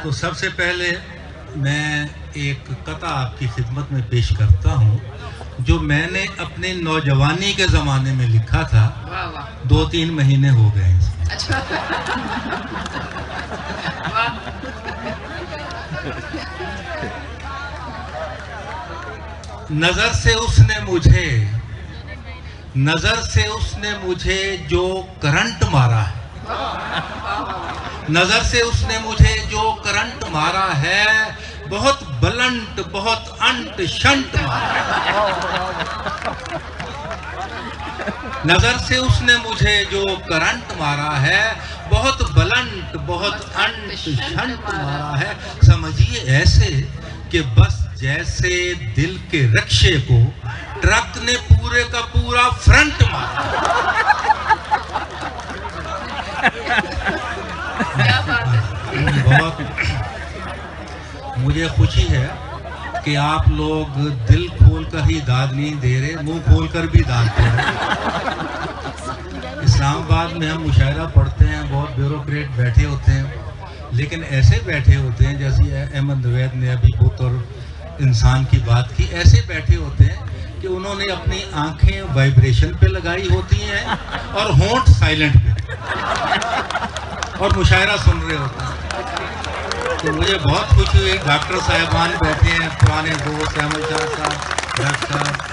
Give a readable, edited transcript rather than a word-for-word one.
تو سب سے پہلے میں ایک قطع آپ کی خدمت میں پیش کرتا ہوں جو میں نے اپنے نوجوانی کے زمانے میں لکھا تھا. 2-3 مہینے ہو گئے ہیں. نظر سے اس نے مجھے جو کرنٹ مارا ہے، نظر سے اس نے مجھے جو کرنٹ مارا ہے، بہت بلنٹ، بہت انٹ شنٹ مارا ہے. نظر سے اس نے مجھے جو کرنٹ مارا ہے، بہت بلنٹ، بہت انٹ شنٹ مارا ہے. سمجھیے ایسے کہ بس جیسے دل کے رکشے کو ٹرک نے پورے کا پورا فرنٹ مارا. بہت مجھے خوشی ہے کہ آپ لوگ دل کھول کر ہی داد نہیں دے رہے، منہ کھول کر بھی داد دے رہے. اسلام آباد میں ہم مشاعرہ پڑھتے ہیں، بہت بیوروکریٹ بیٹھے ہوتے ہیں، لیکن ایسے بیٹھے ہوتے ہیں جیسے احمد نوید نے ابھی بت اور انسان کی بات کی. ایسے بیٹھے ہوتے ہیں کہ انہوں نے اپنی آنکھیں وائبریشن پہ لگائی ہوتی ہیں اور ہونٹ سائلنٹ پہ، اور مشاعرہ سن رہے ہوتے ہیں. تو مجھے بہت خوشی ہوئی. ڈاکٹر صاحبان بیٹھے ہیں، پرانے دوست احمد شاہ صاحب، ڈاکٹر صاحب